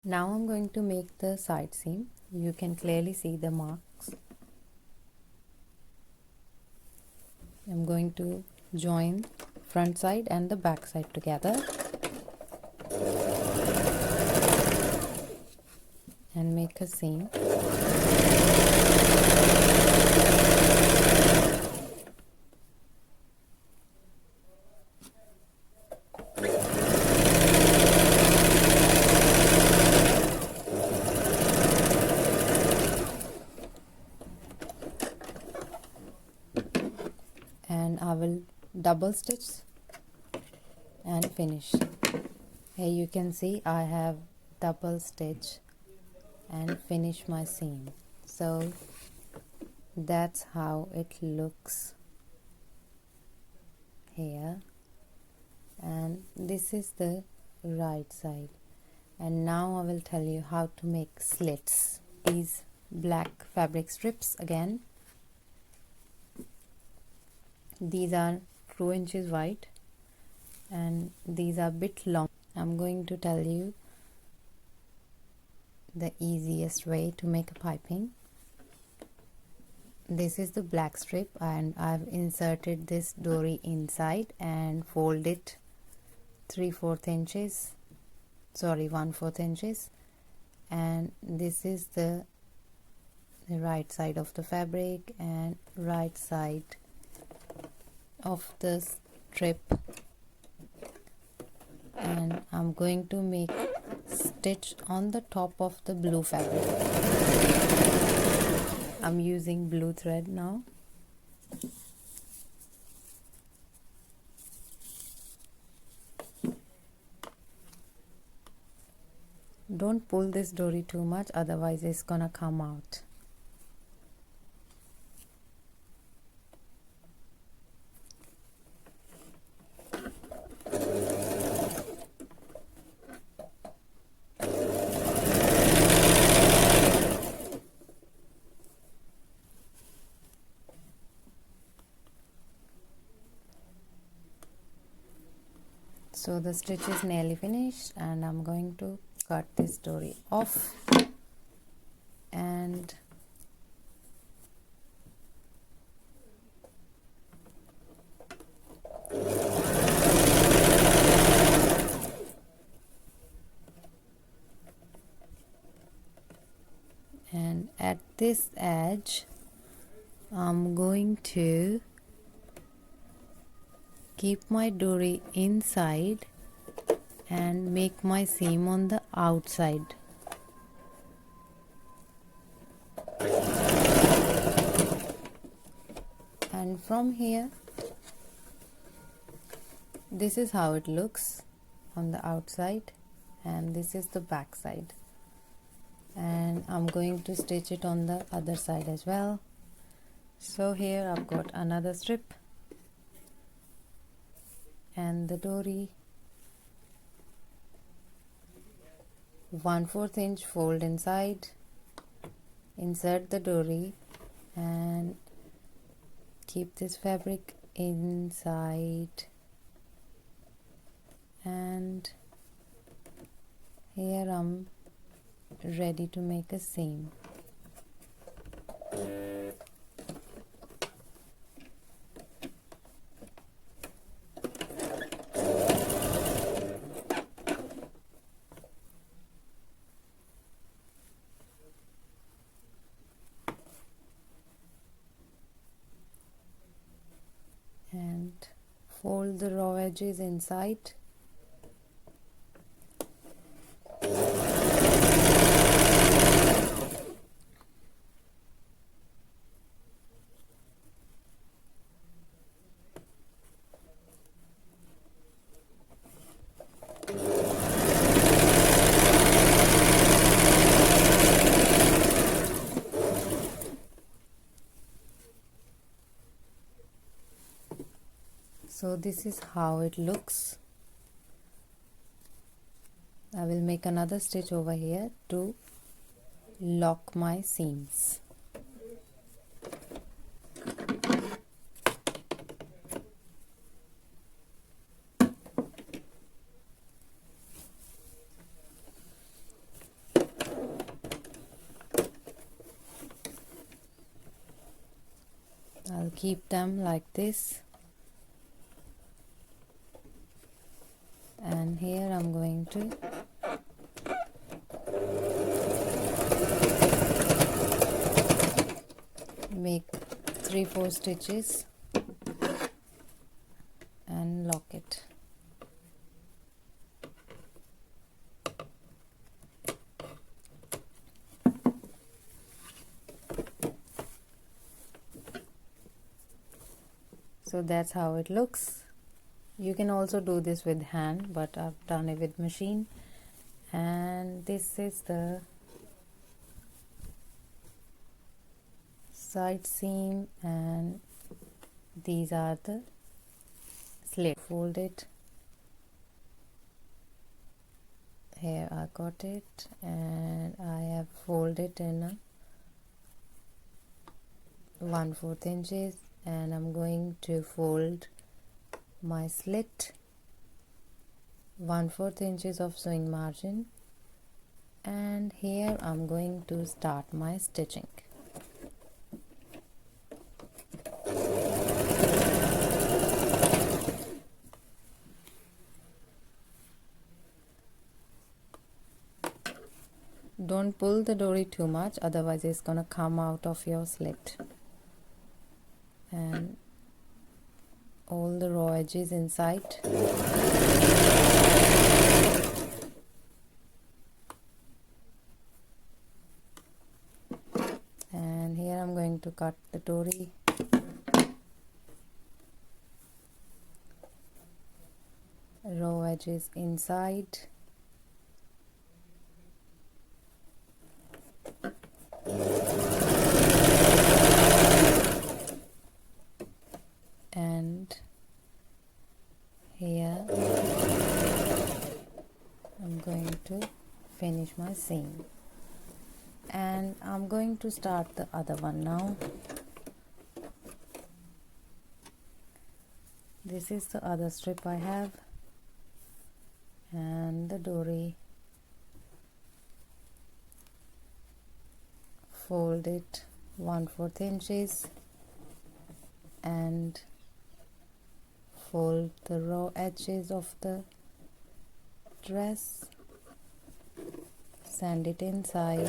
Now I'm going to make the side seam. You can clearly see the marks. I'm going to join front side and the back side together and make a seam. And I will double stitch and finish. Here you can see I have double stitch and finish my seam. So that's how it looks here, and this is the right side. And now I will tell you how to make slits. These black fabric strips again. These are 2 inches wide and these are a bit long. I'm going to tell you the easiest way to make a piping. This is the black strip and I've inserted this dory inside and fold it 1/4 inches, and this is the right side of the fabric and right side of the strip, and I'm going to make stitch on the top of the blue fabric. I'm using blue thread now. Don't pull this dory too much, otherwise it's gonna come out. So the stitch is nearly finished and I'm going to cut this dory off and at this edge I'm going to keep my dory inside and make my seam on the outside. And from here, this is how it looks on the outside, and this is the back side. And I'm going to stitch it on the other side as well. So here I've got another strip and the dory, 1/4 inch fold inside, insert the dory and keep this fabric inside, and here I'm ready to make a seam. And fold the raw edges inside. So this is how it looks. I will make another stitch over here to lock my seams. keep them like this, and here I'm going to make 3-4 stitches and lock it. So that's how it looks. You can also do this with hand, but I've done it with machine. And this is the side seam, and these are the slits. Fold it. Here I got it, and I have folded in a 1/4 inches, and I'm going to fold my slit 1/4 inches of sewing margin, and here I'm going to start my stitching. Don't pull the dory too much, otherwise it's gonna come out of your slit. And all the raw edges inside. And here I'm going to cut the dory. Raw edges inside. And here I'm going to finish my seam, and I'm going to start the other one now. This is the other strip I have, and the dory, fold it 1/4 inches and fold the raw edges of the dress, sand it inside,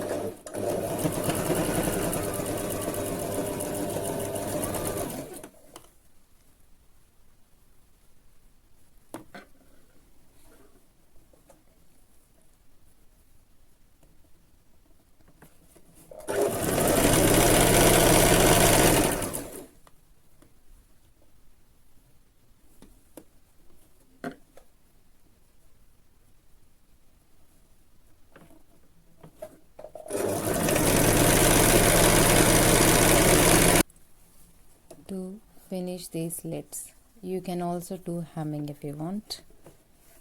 to finish these slits. You can also do hemming if you want,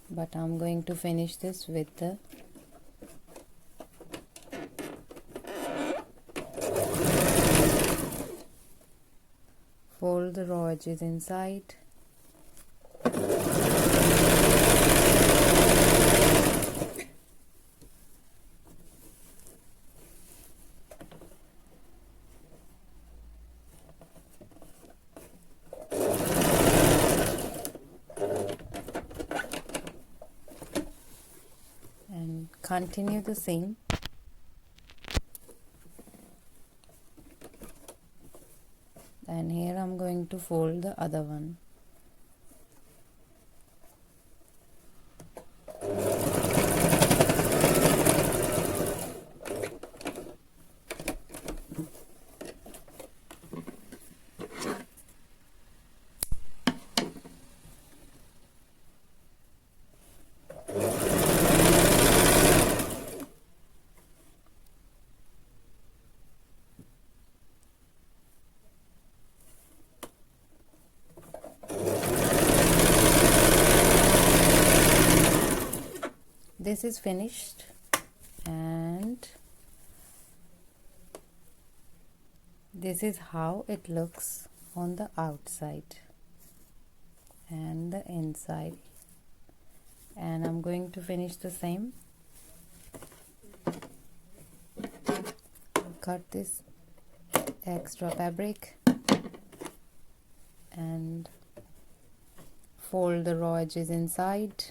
but I'm going to finish this with the fold the raw edges inside, and continue the seam. And here I'm going to fold the other one. This is finished, and this is how it looks on the outside and the inside. And I'm going to finish the same. Cut this extra fabric and fold the raw edges inside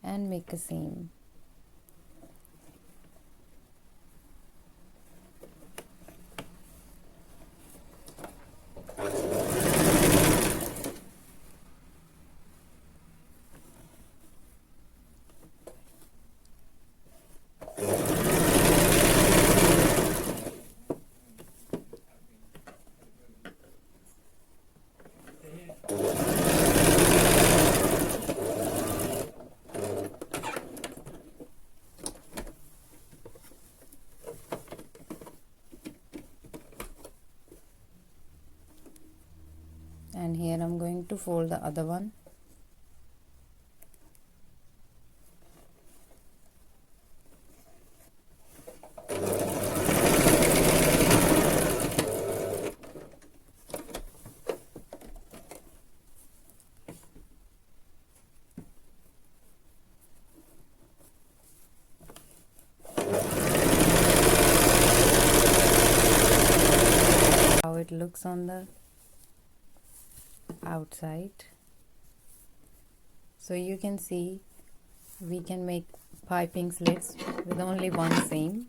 and make a seam. And here I'm going to fold the other one. How it looks on the outside. So you can see we can make piping slits with only one seam.